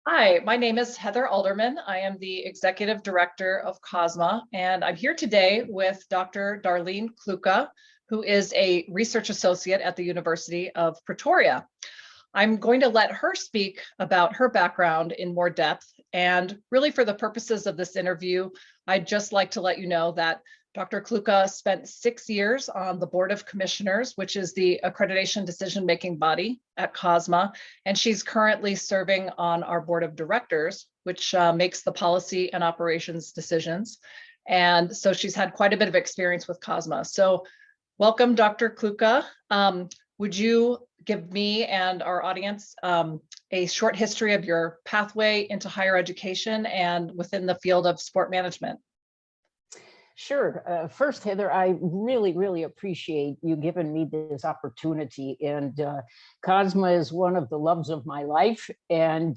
Hi, my name is Heather Alderman. I am the Executive Director of COSMA, and I'm here today with Dr. Darlene Kluka, who is a research associate at the University of Pretoria. I'm going to let her speak about her background in more depth, and really for the purposes of this interview, I'd just like to let you know that Dr. Kluka spent 6 years on the Board of Commissioners, which is the accreditation decision-making body at COSMA, and she's currently serving on our Board of Directors, which makes the policy and operations decisions. And so she's had quite a bit of experience with COSMA. So welcome, Dr. Kluka. Would you give me and our audience a short history of your pathway into higher education and within the field of sport management? Sure. First, Heather, I really appreciate you giving me this opportunity. And COSMA is one of the loves of my life. And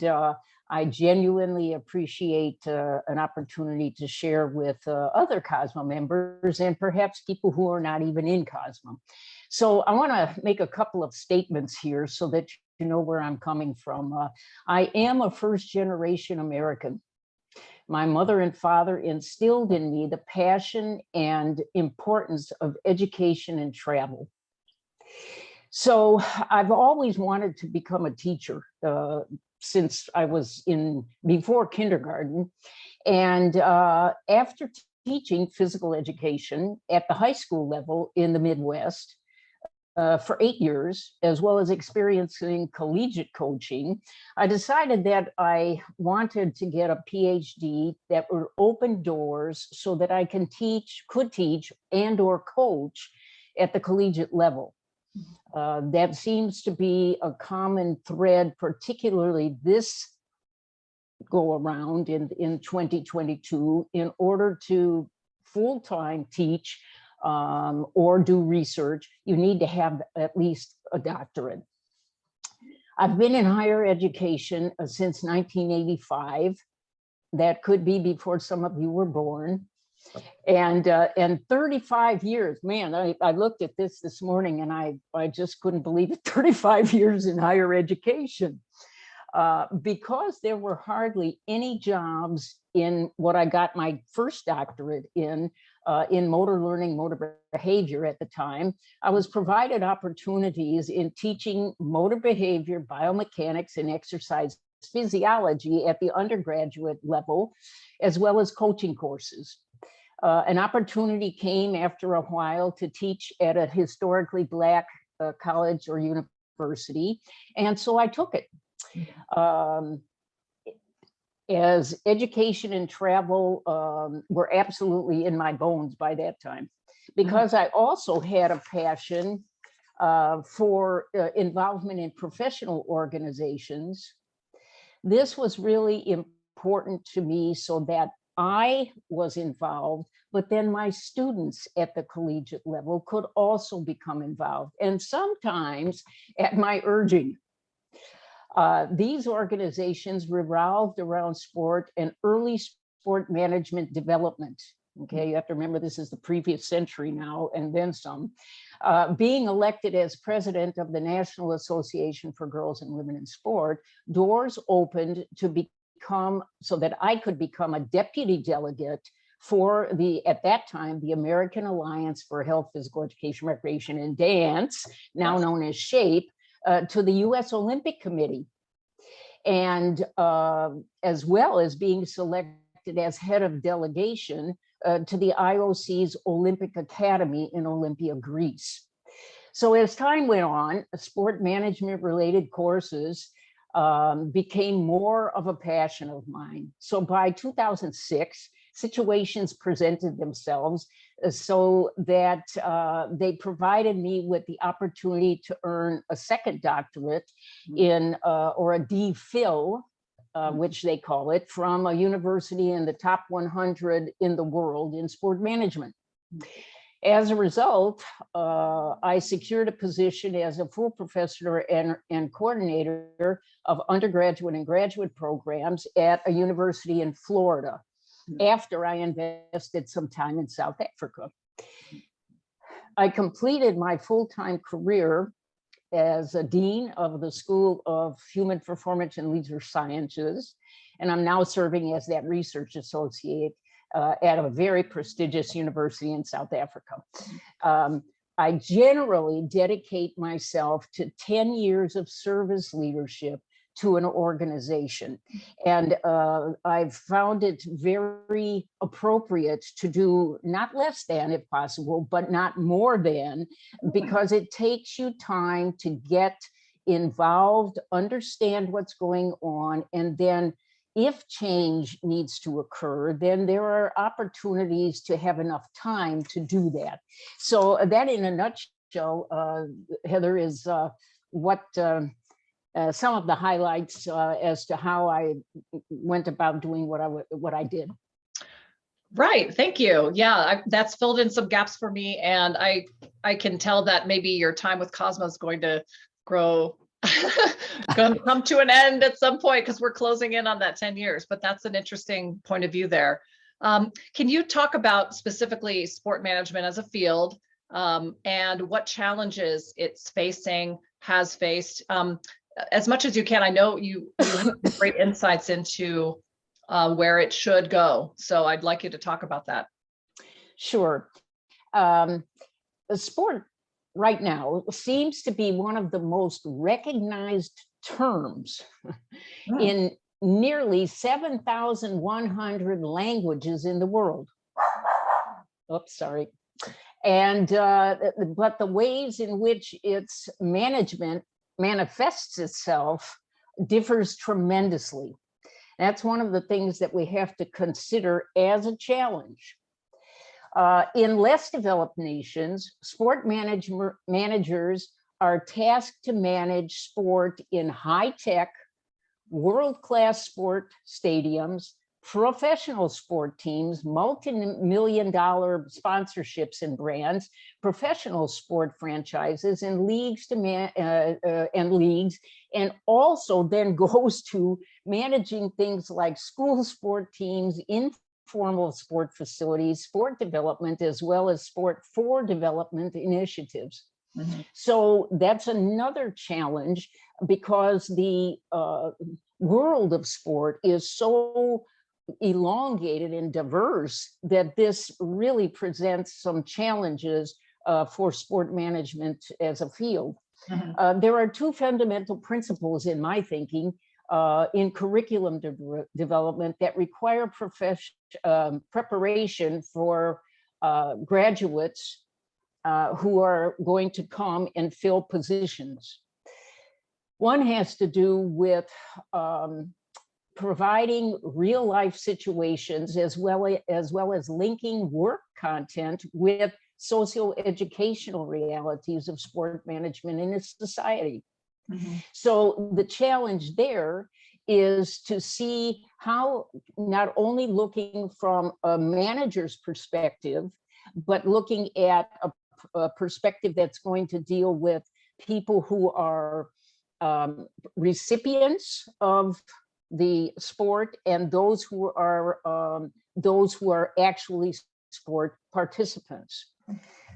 I genuinely appreciate an opportunity to share with other COSMA members and perhaps people who are not even in COSMA. So I want to make a couple of statements here so that you know where I'm coming from. I am a first-generation American. My mother and father instilled in me the passion and importance of education and travel. So I've always wanted to become a teacher since I was before kindergarten. And after teaching physical education at the high school level in the Midwest, for 8 years, as well as experiencing collegiate coaching, I decided that I wanted to get a PhD that would open doors so that I could teach and or coach at the collegiate level. That seems to be a common thread, particularly this go around in 2022, in order to full-time teach or do research, you need to have at least a doctorate. I've been in higher education since 1985. That could be before some of you were born. And 35 years, man, I looked at this morning and I just couldn't believe it, 35 years in higher education. Because there were hardly any jobs in what I got my first doctorate in motor learning, motor behavior at the time, I was provided opportunities in teaching motor behavior, biomechanics, and exercise physiology at the undergraduate level, as well as coaching courses. An opportunity came after a while to teach at a historically Black college or university, and so I took it. As education and travel were absolutely in my bones by that time, because I also had a passion for involvement in professional organizations. This was really important to me so that I was involved, but then my students at the collegiate level could also become involved, and sometimes at my urging. These organizations revolved around sport and early sport management development. Okay, you have to remember this is the previous century now and then some. Being elected as president of the National Association for Girls and Women in Sport, doors opened to become, so that I could become a deputy delegate for at that time, the American Alliance for Health, Physical Education, Recreation, and Dance, now known as SHAPE, to the U.S. Olympic Committee, and as well as being selected as head of delegation to the IOC's Olympic Academy in Olympia, Greece. So as time went on, sport management related courses became more of a passion of mine. So by 2006, situations presented themselves so that they provided me with the opportunity to earn a second doctorate in, or a DPhil, which they call it, from a university in the top 100 in the world in sport management. As a result, I secured a position as a full professor and coordinator of undergraduate and graduate programs at a university in Florida, after I invested some time in South Africa. I completed my full-time career as a dean of the School of Human Performance and Leisure Sciences, and I'm now serving as that research associate at a very prestigious university in South Africa. I generally dedicate myself to 10 years of service leadership to an organization. And I've found it very appropriate to do not less than, if possible, but not more than, because it takes you time to get involved, understand what's going on, and then if change needs to occur, then there are opportunities to have enough time to do that. So that in a nutshell, Heather, is what some of the highlights as to how I went about doing what I did. Right, thank you. Yeah, that's filled in some gaps for me, and I can tell that maybe your time with Cosmo is going to grow, going to come to an end at some point, because we're closing in on that 10 years. But that's an interesting point of view there. Can you talk about specifically sport management as a field, and what challenges it's facing, has faced, as much as you can? I know you have great insights into where it should go. So I'd like you to talk about that. Sure. The sport right now seems to be one of the most recognized terms in nearly 7,100 languages in the world. Oops, sorry. And but the ways in which its management manifests itself differs tremendously. That's one of the things that we have to consider as a challenge. In less developed nations, sport managers are tasked to manage sport in high-tech, world-class sport stadiums, professional sport teams, multi-million-dollar sponsorships and brands, professional sport franchises, and leagues and also then goes to managing things like school sport teams, informal sport facilities, sport development, as well as sport for development initiatives. Mm-hmm. So that's another challenge, because the world of sport is so elongated and diverse that this really presents some challenges for sport management as a field. Mm-hmm. There are two fundamental principles in my thinking in curriculum development that require preparation for graduates who are going to come and fill positions. One has to do with providing real life situations, as well as linking work content with socio-educational realities of sport management in a society. Mm-hmm. So the challenge there is to see how, not only looking from a manager's perspective, but looking at a perspective that's going to deal with people who are recipients of the sport and those who are actually sport participants.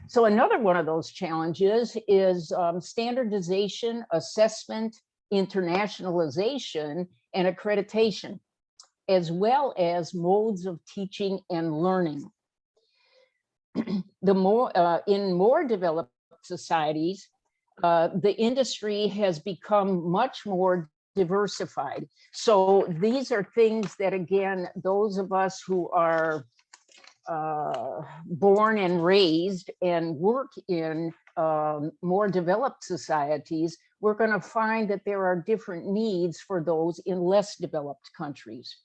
So another one of those challenges is standardization, assessment, internationalization, and accreditation, as well as modes of teaching and learning. In more developed societies, the industry has become much more diversified. So these are things that, again, those of us who are born and raised and work in more developed societies, we're going to find that there are different needs for those in less developed countries.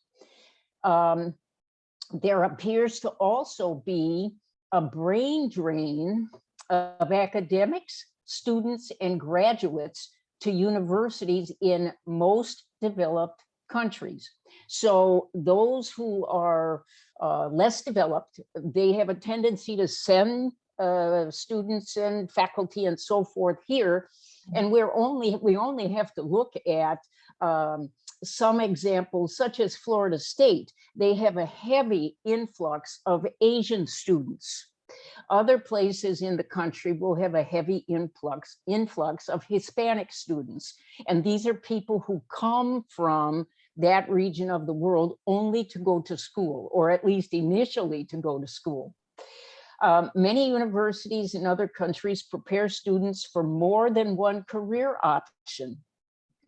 There appears to also be a brain drain of academics, students, and graduates to universities in most developed countries. So those who are less developed, they have a tendency to send students and faculty and so forth here. And we only have to look at some examples, such as Florida State. They have a heavy influx of Asian students. Other places in the country will have a heavy influx of Hispanic students. And these are people who come from that region of the world only to go to school, or at least initially to go to school. Many universities in other countries prepare students for more than one career option,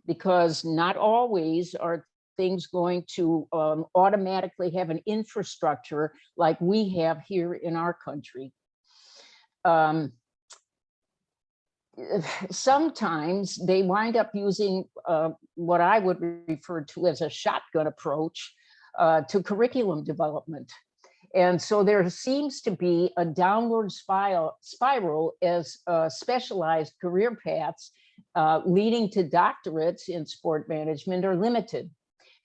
because not always are things going to automatically have an infrastructure like we have here in our country. Sometimes they wind up using what I would refer to as a shotgun approach to curriculum development. And so there seems to be a downward spiral as specialized career paths leading to doctorates in sport management are limited.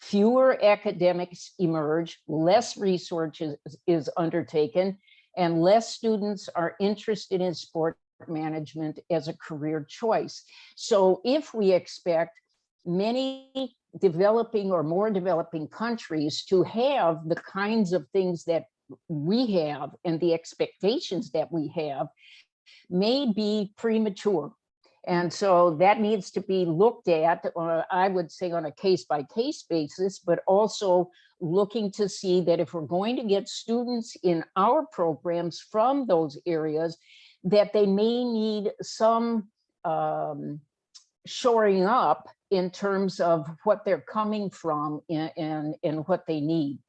Fewer academics emerge, less research is undertaken, and less students are interested in sport management as a career choice. So if we expect many developing or more developing countries to have the kinds of things that we have and the expectations that we have, may be premature. And so that needs to be looked at, I would say, on a case-by-case basis, but also looking to see that if we're going to get students in our programs from those areas, that they may need some shoring up in terms of what they're coming from and what they need.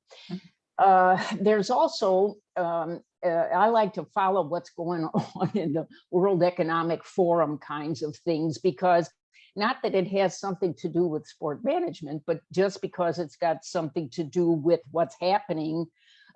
There's also, I like to follow what's going on in the World Economic Forum kinds of things, because not that it has something to do with sport management, but just because it's got something to do with what's happening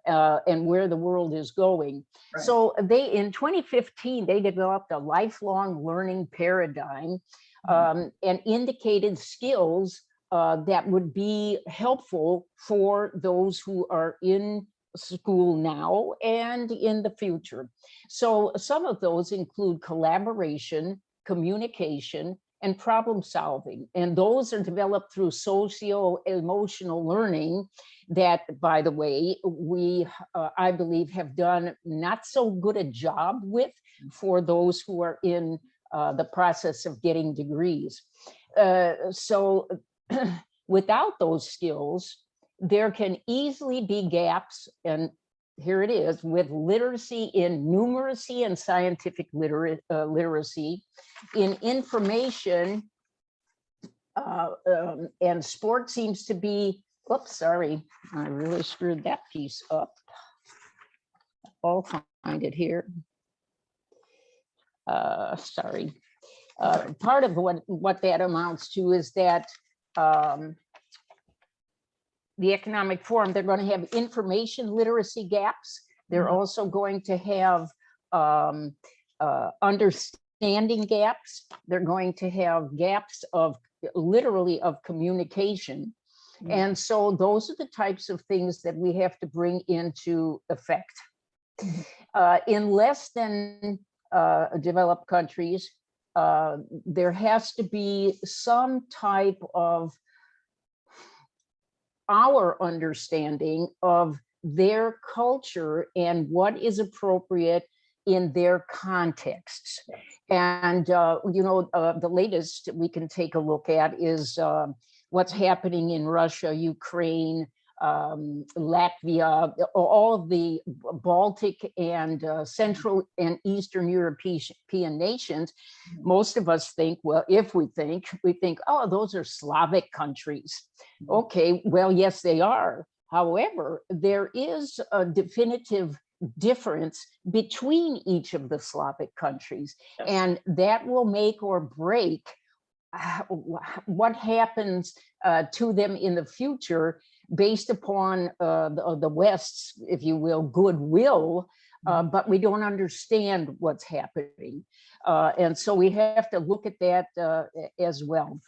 and where the world is going. Right. So in 2015, they developed a lifelong learning paradigm and indicated skills that would be helpful for those who are in school now and in the future. So some of those include collaboration, communication, and problem solving. And those are developed through socio-emotional learning that, by the way, we, I believe, have done not so good a job with for those who are in the process of getting degrees. So without those skills, there can easily be gaps, and here it is, with literacy in numeracy and scientific literacy, in information, and sport seems to be, oops, sorry, I really screwed that piece up. I'll find it here. Sorry. Part of what that amounts to is that the Economic Forum, they're going to have information literacy gaps. They're also going to have understanding gaps. They're going to have gaps of literally of communication. And so those are the types of things that we have to bring into effect. In less than developed countries, there has to be some type of our understanding of their culture and what is appropriate in their contexts. And, you know, the latest we can take a look at is what's happening in Russia, Ukraine, Latvia, all of the Baltic and Central and Eastern European nations. Most of us think, well, if we think, oh, those are Slavic countries. Okay, well, yes, they are. However, there is a definitive difference between each of the Slavic countries, and that will make or break what happens to them in the future based upon the West's, if you will, goodwill, but we don't understand what's happening. And so we have to look at that as well.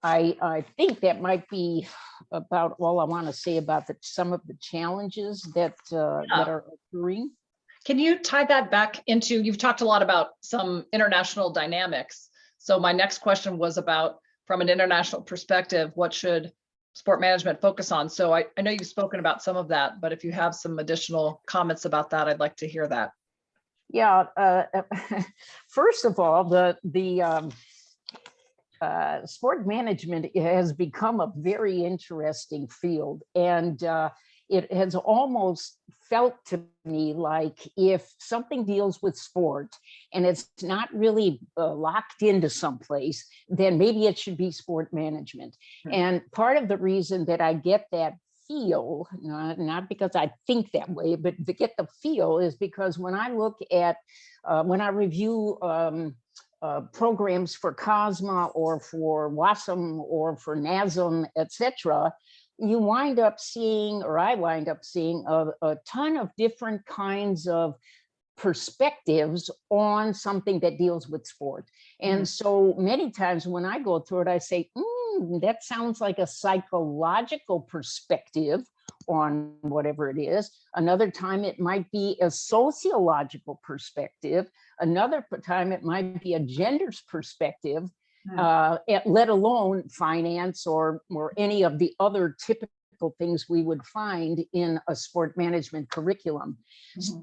I think that might be about all I want to say about some of the challenges that are occurring. Can you tie that back into, you've talked a lot about some international dynamics. So my next question was about, from an international perspective, what should sport management focus on. So I know you've spoken about some of that, but if you have some additional comments about that, I'd like to hear that. Yeah, first of all, the sport management has become a very interesting field, and it has almost felt to me like if something deals with sport and it's not really locked into someplace, then maybe it should be sport management. And part of the reason that I get that feel, not because I think that way, but to get the feel, is because when I look at, when I review programs for COSMA or for WASM or for NASM, etc., you wind up seeing, or I wind up seeing, a ton of different kinds of perspectives on something that deals with sport. And so many times when I go through it, I say, that sounds like a psychological perspective on whatever it is. Another time it might be a sociological perspective. Another time it might be a gender's perspective, let alone finance or any of the other typical things we would find in a sport management curriculum.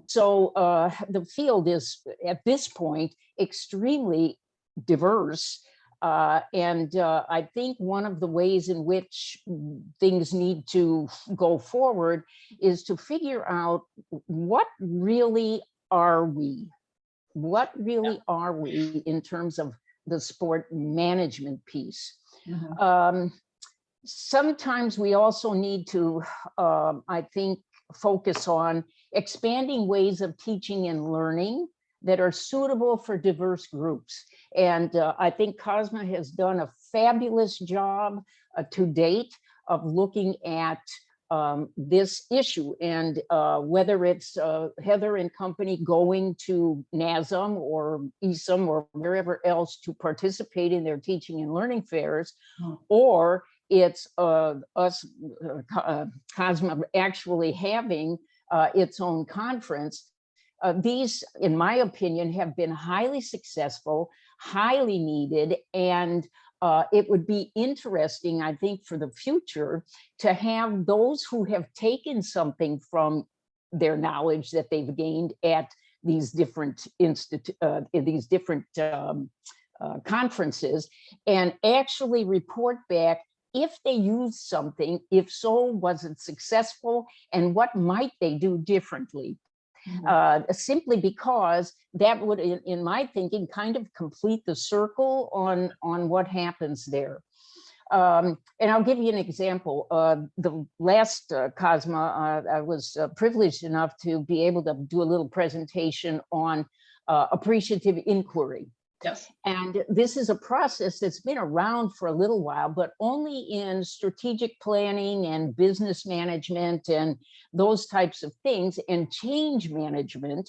So the field is, at this point, extremely diverse. And I think one of the ways in which things need to go forward is to figure out what really are we? What really are we in terms of the sport management piece? Sometimes we also need to, I think, focus on expanding ways of teaching and learning that are suitable for diverse groups. And I think COSMA has done a fabulous job to date of looking at this issue, and whether it's Heather and company going to NASM or ESM or wherever else to participate in their teaching and learning fairs, or it's us, COSMA, actually having its own conference. These, in my opinion, have been highly successful, highly needed, and it would be interesting, I think, for the future to have those who have taken something from their knowledge that they've gained at these different conferences, and actually report back if they used something. If so, was it successful, and what might they do differently? Simply because that would, in my thinking, kind of complete the circle on what happens there. And I'll give you an example. The last COSMA, I was privileged enough to be able to do a little presentation on appreciative inquiry. Yes. And this is a process that's been around for a little while, but only in strategic planning and business management and those types of things, and change management.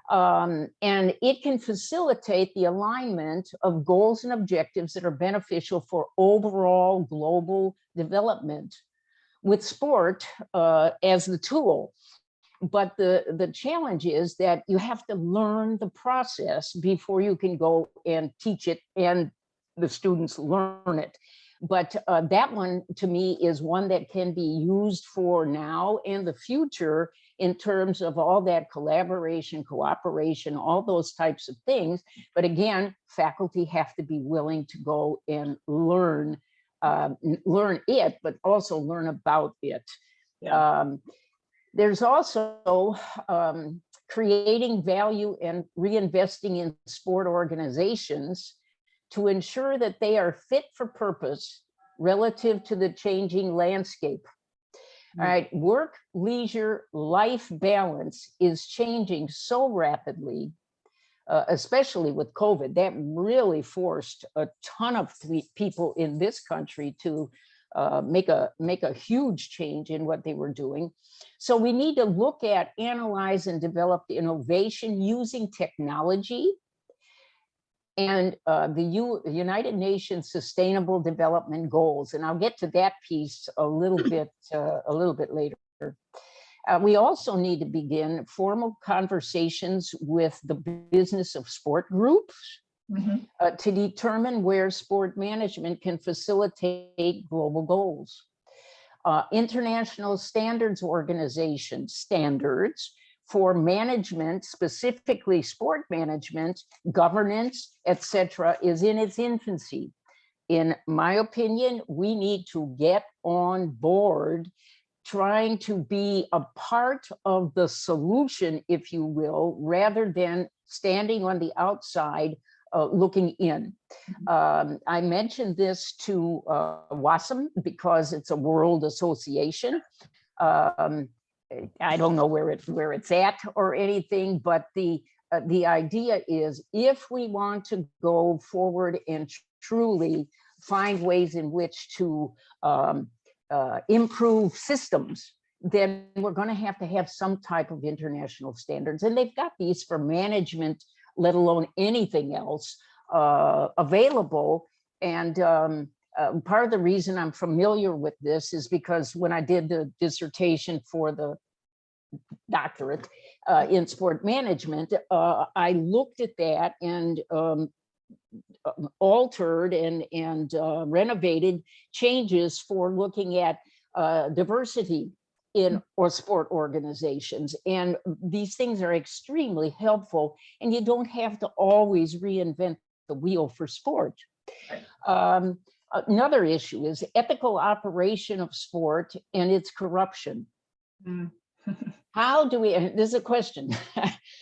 And it can facilitate the alignment of goals and objectives that are beneficial for overall global development, with sport as the tool. But the challenge is that you have to learn the process before you can go and teach it and the students learn it. But that one, to me, is one that can be used for now and the future in terms of all that collaboration, cooperation, all those types of things. But again, faculty have to be willing to go and learn it, but also learn about it. There's also creating value and reinvesting in sport organizations to ensure that they are fit for purpose relative to the changing landscape. All right, work, leisure, life balance is changing so rapidly, especially with COVID. That really forced a ton of people in this country to make a huge change in what they were doing. So we need to look at, analyze, and develop innovation using technology and the United Nations Sustainable Development Goals. And I'll get to that piece a little bit later. We also need to begin formal conversations with the business of sport groups to determine where sport management can facilitate global goals. International Standards Organization standards for management, specifically sport management, governance, etc., is in its infancy. In my opinion, we need to get on board trying to be a part of the solution, if you will, rather than standing on the outside looking in. I mentioned this to WASM because it's a world association. I don't know where it's at or anything, but the idea is, if we want to go forward and truly find ways in which to improve systems, then we're going to have some type of international standards. And they've got these for management, let alone anything else available. And part of the reason I'm familiar with this is because when I did the dissertation for the doctorate in sport management, I looked at that and altered and renovated changes for looking at diversity in or sport organizations. And these things are extremely helpful, and you don't have to always reinvent the wheel for sport. Another issue is ethical operation of sport and its corruption. How do we, and this is a question,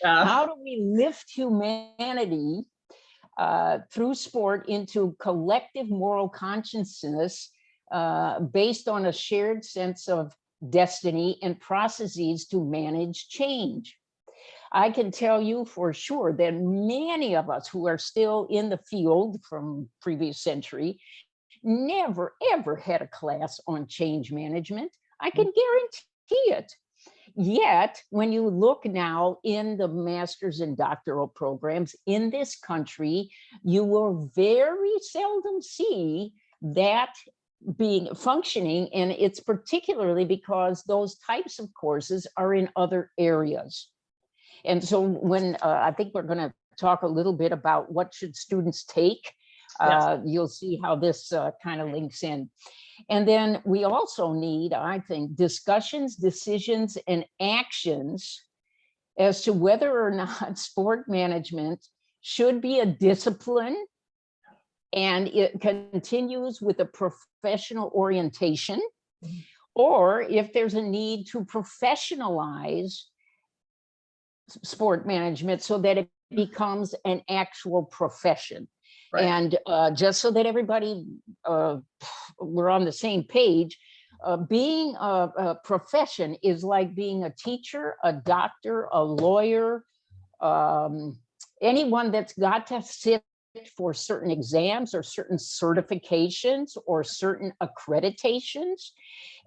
how do we lift humanity through sport into collective moral consciousness based on a shared sense of destiny and processes to manage change? I can tell you for sure that many of us who are still in the field from previous century never ever had a class on change management. I can guarantee it. Yet, when you look now in the master's and doctoral programs in this country, you will very seldom see that being functioning, and it's particularly because those types of courses are in other areas. And so when I think we're going to talk a little bit about what should students take, you'll see how this kind of links in. And then we also need, I think, discussions, decisions, and actions as to whether or not sport management should be a discipline and it continues with a professional orientation, or if there's a need to professionalize sport management so that it becomes an actual profession. Right. And just so that everybody, we're on the same page, being a profession is like being a teacher, a doctor, a lawyer, anyone that's got to sit for certain exams or certain certifications or certain accreditations.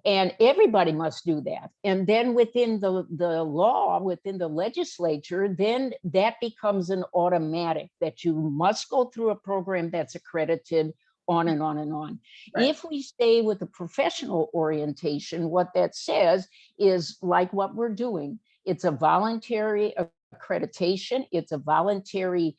And everybody must do that. And then within the law, within the legislature, then that becomes an automatic that you must go through a program that's accredited, on and on and on. Right. If we stay with the professional orientation, what that says is like what we're doing. It's a voluntary accreditation. It's a voluntary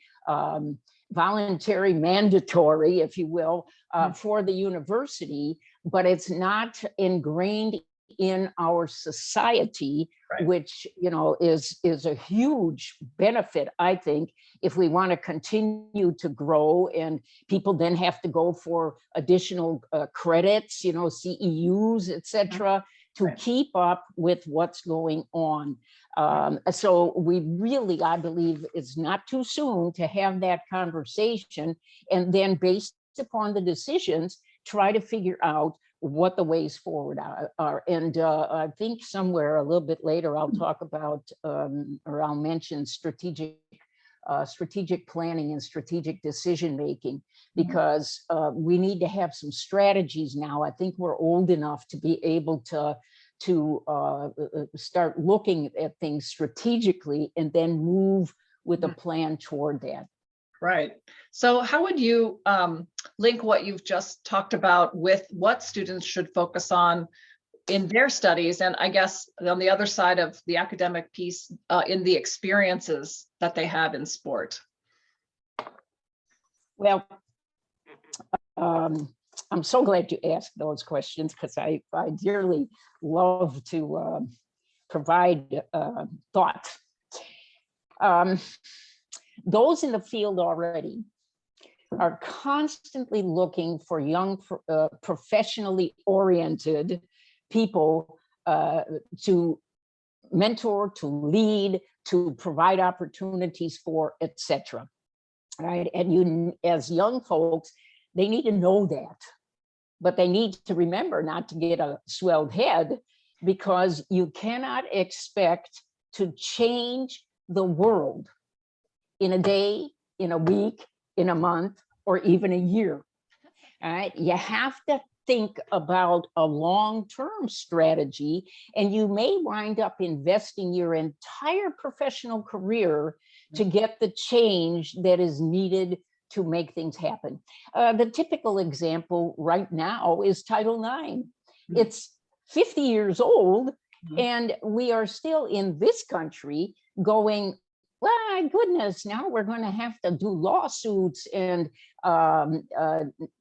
mandatory, if you will, for the university, but it's not ingrained in our society, right, which, you know, is a huge benefit, I think, if we want to continue to grow, and people then have to go for additional credits, you know, CEUs, etc., to right, keep up with what's going on. So we really, I believe, it's not too soon to have that conversation, and then based upon the decisions, try to figure out what the ways forward are. And I think somewhere a little bit later, I'll talk about, or I'll mention strategic planning and strategic decision making, because we need to have some strategies now. I think we're old enough to be able to start looking at things strategically and then move with a plan toward that. Right. So how would you link what you've just talked about with what students should focus on in their studies, and I guess on the other side of the academic piece, in the experiences that they have in sport? Well, I'm so glad you asked those questions because I dearly love to provide thoughts. Those in the field already are constantly looking for young, professionally oriented people to mentor, to lead, to provide opportunities for, etc. Right? And you, as young folks, they need to know that, but they need to remember not to get a swelled head, because you cannot expect to change the world in a day, in a week, in a month, or even a year. All right, you have to think about a long-term strategy, and you may wind up investing your entire professional career to get the change that is needed to make things happen. The typical example right now is Title IX. It's 50 years old, and we are still in this country going, well, my goodness, now we're going to have to do lawsuits. And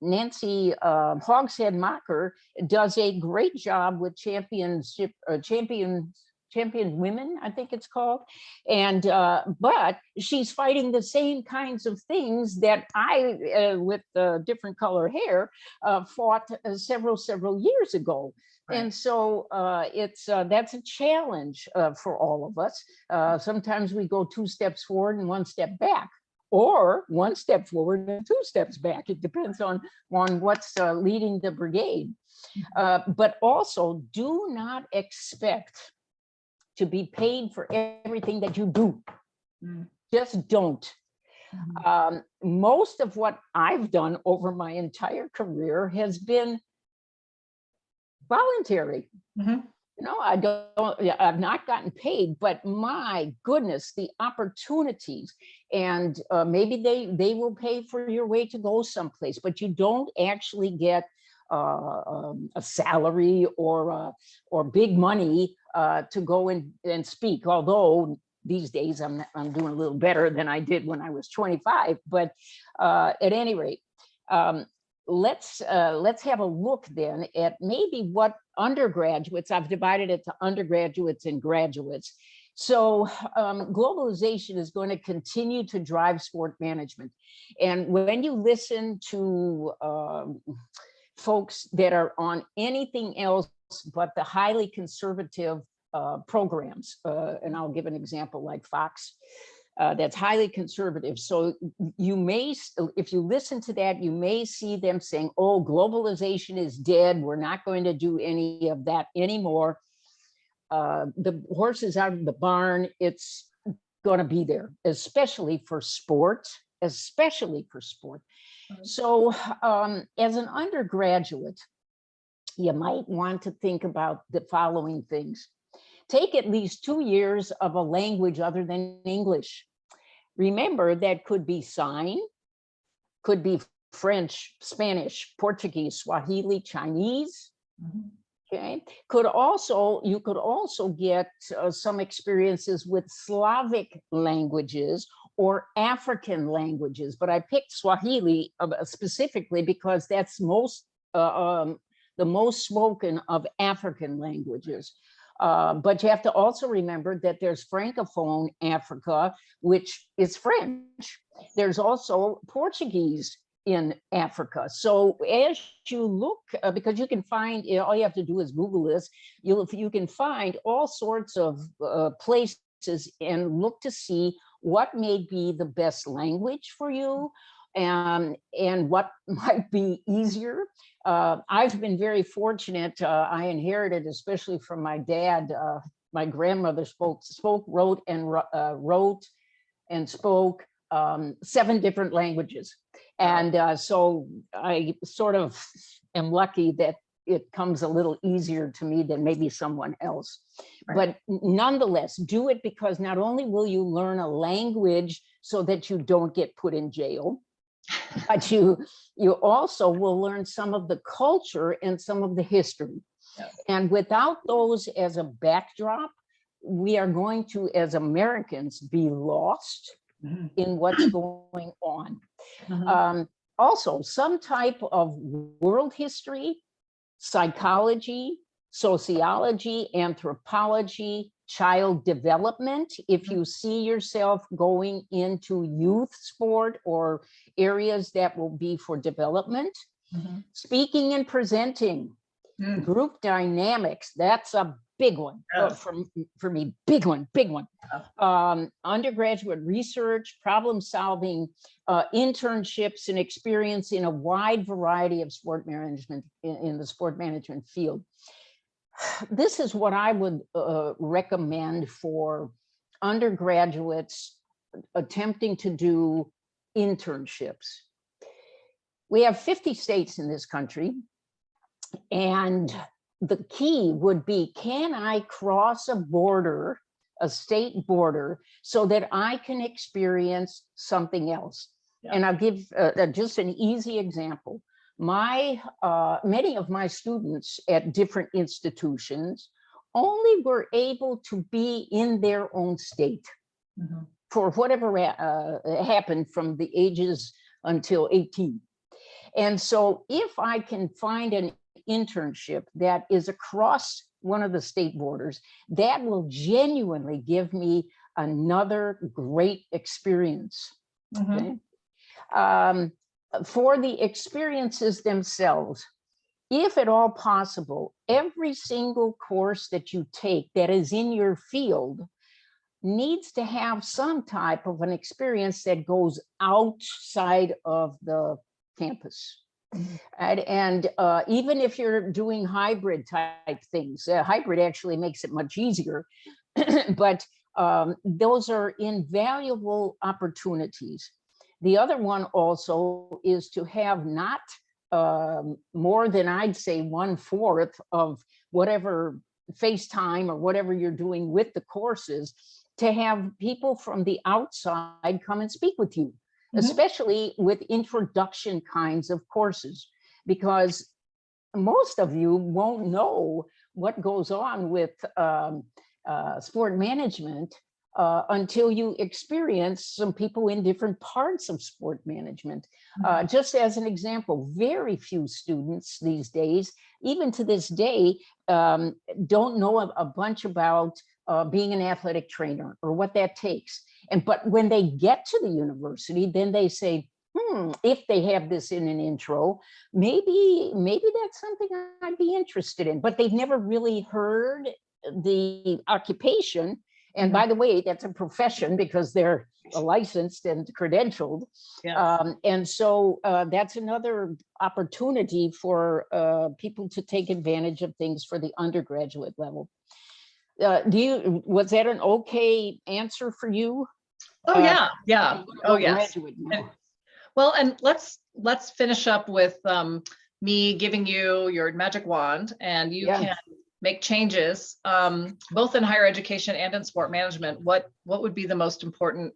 Nancy Hogshead Mocker does a great job with Champion Women, I think it's called. And but she's fighting the same kinds of things that I, with different color hair, fought several years ago. Right. And so that's a challenge for all of us. Sometimes we go 2 steps forward and 1 step back, or 1 step forward and 2 steps back. It depends on what's leading the brigade. But also, do not expect to be paid for everything that you do. Just don't. Most of what I've done over my entire career has been voluntary. You know, I've not gotten paid, but my goodness, the opportunities, and maybe they will pay for your way to go someplace, but you don't actually get a salary or big money to go and speak. Although these days I'm doing a little better than I did when I was 25. But at any rate, let's have a look then at maybe what undergraduates, I've divided it to undergraduates and graduates. So globalization is going to continue to drive sport management. And when you listen to folks that are on anything else but the highly conservative programs, and I'll give an example like Fox, that's highly conservative. So you may, if you listen to that, you may see them saying, oh, globalization is dead. We're not going to do any of that anymore. The horse is out of the barn. It's going to be there, especially for sport, So as an undergraduate, you might want to think about the following things. Take at least 2 years of a language other than English. Remember, that could be sign, could be French, Spanish, Portuguese, Swahili, Chinese. Okay, you could also get some experiences with Slavic languages or African languages, but I picked Swahili specifically because that's the most spoken of African languages. But you have to also remember that there's Francophone Africa, which is French. There's also Portuguese in Africa. So as you look, because you can find, all you have to do is Google this, you can find all sorts of places and look to see what may be the best language for you, and what might be easier. I've been very fortunate. I inherited, especially from my dad, my grandmother wrote and spoke 7 different languages. And so I sort of am lucky that it comes a little easier to me than maybe someone else. Right. But nonetheless, do it, because not only will you learn a language so that you don't get put in jail, but you also will learn some of the culture and some of the history. Yeah. And without those as a backdrop, we are going to, as Americans, be lost in what's going on. also some type of world history, psychology, sociology, anthropology, child development. If you see yourself going into youth sport or areas that will be for development, speaking and presenting, group dynamics, that's a big one for me, big one. Undergraduate research, problem solving, internships and experience in a wide variety of sport management in the sport management field. This is what I would recommend for undergraduates attempting to do internships. We have 50 states in this country, and the key would be, can I cross a border, a state border, so that I can experience something else? Yeah. And I'll give just an easy example. Many of my students at different institutions only were able to be in their own state for whatever happened from the ages until 18. And so if I can find an internship that is across one of the state borders, that will genuinely give me another great experience. Okay? For the experiences themselves, if at all possible, every single course that you take that is in your field needs to have some type of an experience that goes outside of the campus. And even if you're doing hybrid type things, hybrid actually makes it much easier, but those are invaluable opportunities. The other one also is to have not more than, I'd say, 1/4 of whatever FaceTime or whatever you're doing with the courses, to have people from the outside come and speak with you, especially with introduction kinds of courses, because most of you won't know what goes on with sport management until you experience some people in different parts of sport management. Just as an example, very few students these days, even to this day, don't know a bunch about being an athletic trainer or what that takes. But when they get to the university, then they say, if they have this in an intro, maybe that's something I'd be interested in. But they've never really heard the occupation. And by the way, that's a profession because they're licensed and credentialed. Yeah. And so that's another opportunity for people to take advantage of things for the undergraduate level. Was that an okay answer for you? Oh, yeah. Oh, yes. Well, and let's finish up with me giving you your magic wand, and you can make changes, both in higher education and in sport management. What would be the most important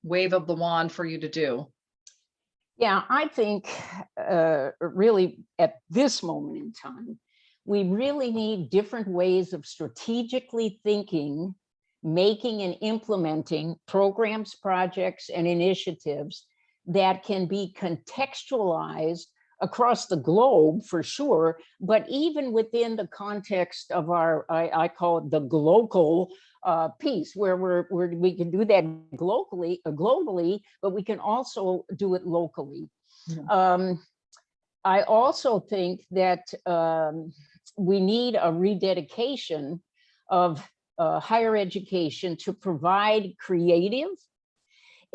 wave of the wand for you to do? Yeah, I think really at this moment in time, we really need different ways of strategically thinking, making and implementing programs, projects, and initiatives that can be contextualized across the globe for sure, but even within the context of our, I call it the global piece, where we can do that globally, but we can also do it locally. I also think that we need a rededication of higher education to provide creative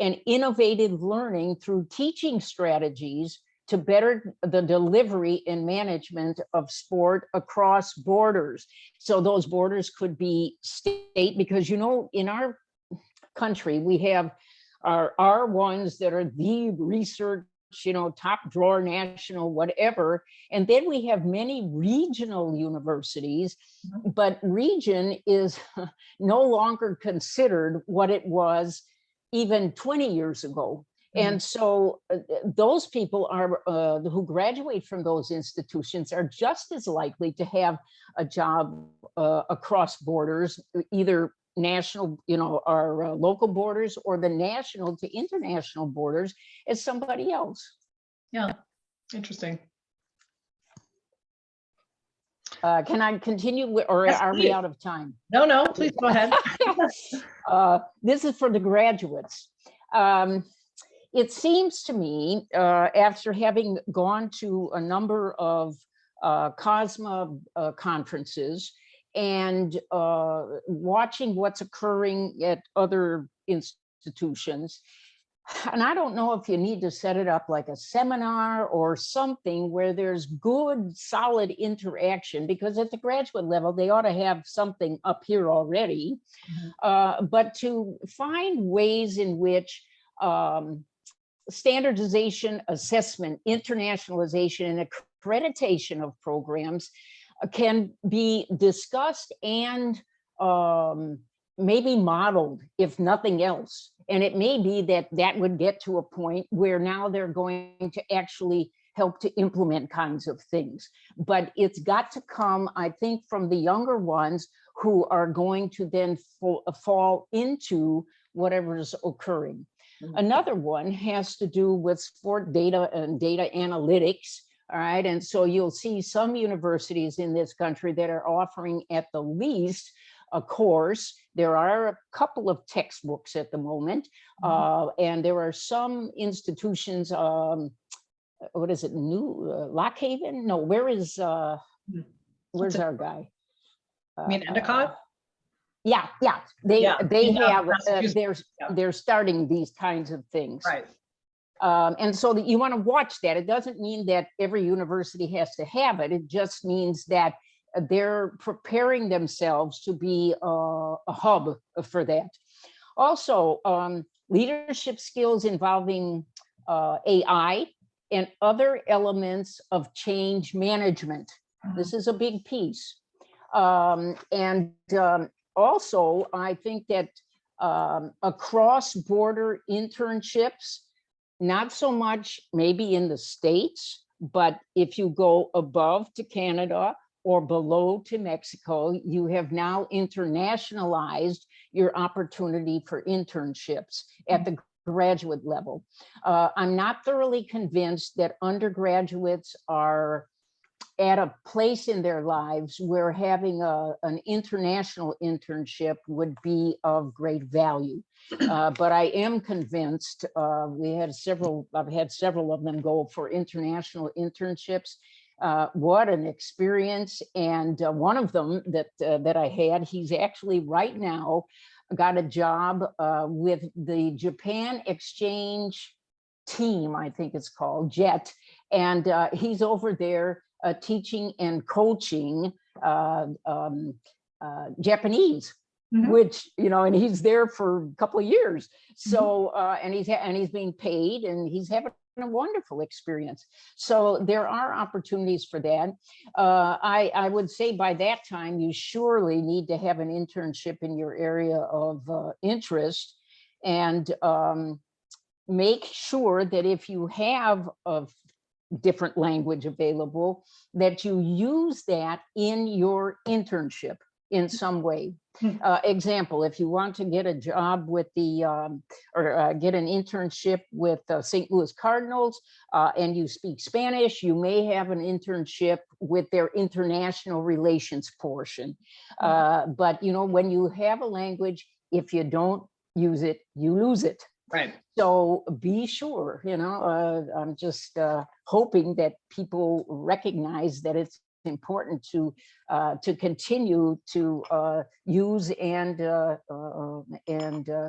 and innovative learning through teaching strategies to better the delivery and management of sport across borders. So those borders could be state, because, you know, in our country, we have our ones that are the research, you know, top drawer, national, whatever. And then we have many regional universities, but region is no longer considered what it was even 20 years ago. And so those people are who graduate from those institutions are just as likely to have a job across borders, either national, our local borders, or the national to international borders as somebody else. Yeah, interesting. Can I continue, or Yes, are please. we out of time? No, please go ahead. This is for the graduates. It seems to me, after having gone to a number of COSMA conferences and watching what's occurring at other institutions, and I don't know if you need to set it up like a seminar or something where there's good, solid interaction, because at the graduate level, they ought to have something up here already. But to find ways in which standardization, assessment, internationalization, and accreditation of programs can be discussed and maybe modeled, if nothing else. And it may be that that would get to a point where now they're going to actually help to implement kinds of things. But it's got to come, I think, from the younger ones who are going to then fall into whatever's occurring. Another one has to do with sport data and data analytics. All right. And so you'll see some universities in this country that are offering at the least a course. There are a couple of textbooks at the moment. And there are some institutions, what is it, Lock Haven? No, where's our guy? You mean Endicott? Yeah, they have, Yeah. they're starting these kinds of things. Right. And so that you want to watch that. It doesn't mean that every university has to have it. It just means that they're preparing themselves to be a hub for that. Also, leadership skills involving AI and other elements of change management. This is a big piece. Also, I think that across-border internships, not so much maybe in the States, but if you go above to Canada or below to Mexico, you have now internationalized your opportunity for internships at the graduate level. I'm not thoroughly convinced that undergraduates are at a place in their lives where having an international internship would be of great value. But I am convinced, I've had several of them go for international internships. What an experience. And one of them that I had, he's actually right now got a job with the Japan exchange team, I think it's called, JET. And he's over there teaching and coaching Japanese, which, and he's there for a couple of years. So, and he's being paid and he's having a wonderful experience. So there are opportunities for that. I would say by that time, you surely need to have an internship in your area of interest, and make sure that if you have a different language available, that you use that in your internship in some way. Example, if you want to get a job with the, get an internship with St. Louis Cardinals and you speak Spanish, you may have an internship with their international relations portion. But, when you have a language, if you don't use it, you lose it. Right. So be sure, I'm just hoping that people recognize that it's important to continue to use and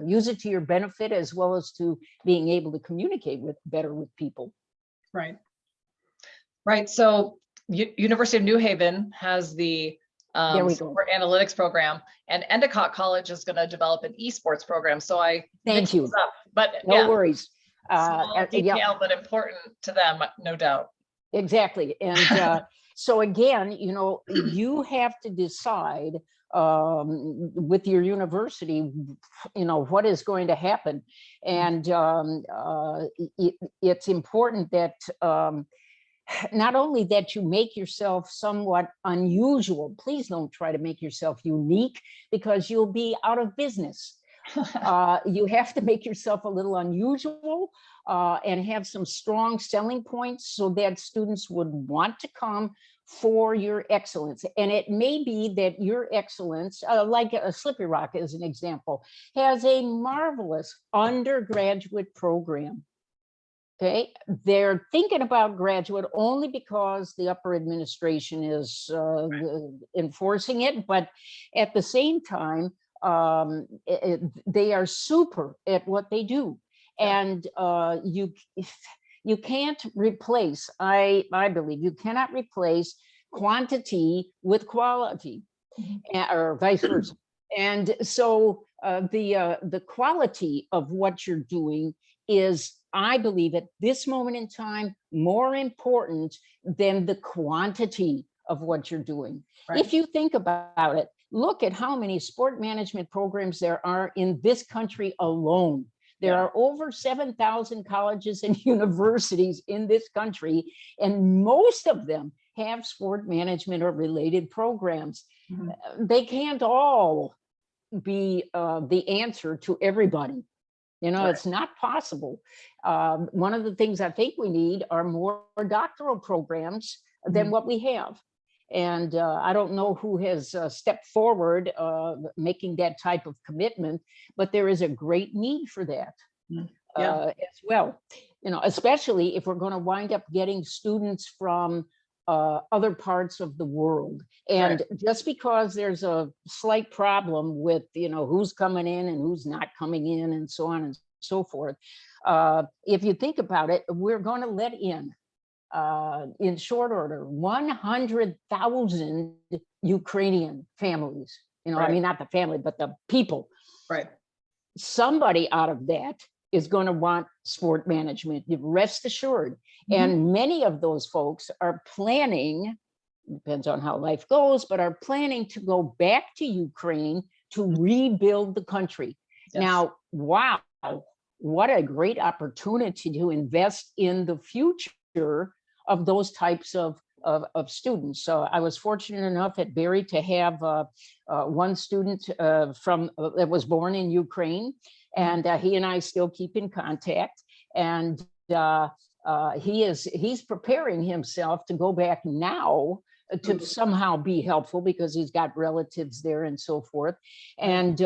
use it to your benefit, as well as to being able to communicate better with people. Right. Right. So University of New Haven has the sport analytics program, and Endicott College is going to develop an esports program. So I thank you. But no worries. Small detail, but important to them, no doubt. Exactly. And so again, you have to decide with your university, what is going to happen. And it's important that not only that you make yourself somewhat unusual, please don't try to make yourself unique because you'll be out of business. You have to make yourself a little unusual and have some strong selling points so that students would want to come for your excellence. And it may be that your excellence, like a Slippery Rock as an example, has a marvelous undergraduate program. Okay, they're thinking about graduate only because the upper administration is enforcing it, but at the same time, they are super at what they do, and you can't replace. I believe you cannot replace quantity with quality, or vice versa. And so the quality of what you're doing is, I believe, at this moment in time, more important than the quantity of what you're doing. Right. If you think about it, look at how many sport management programs there are in this country alone. There are over 7,000 colleges and universities in this country, and most of them have sport management or related programs. They can't all be the answer to everybody. You know, it's not possible. One of the things I think we need are more doctoral programs than what we have. And I don't know who has stepped forward making that type of commitment, but there is a great need for that as well. You know, especially if we're going to wind up getting students from other parts of the world. And just because there's a slight problem with, you know, who's coming in and who's not coming in and so on and so forth, if you think about it, we're going to let in short order 100,000 Ukrainian families. You know, I mean, not the family, but the people. Right. Somebody out of that is going to want sport management, rest assured. And many of those folks are planning, depends on how life goes, but are planning to go back to Ukraine to rebuild the country. Now, wow, what a great opportunity to invest in the future of those types of students. So I was fortunate enough at Berry to have one student that was born in Ukraine, and he and I still keep in contact. And he's preparing himself to go back now to somehow be helpful because he's got relatives there and so forth. And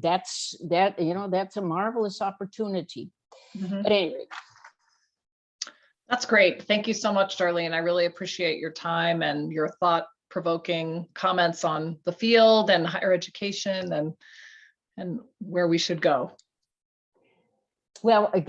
that's a marvelous opportunity. At any rate. That's great. Thank you so much, Darlene. I really appreciate your time and your thought-provoking comments on the field and higher education and where we should go. Well,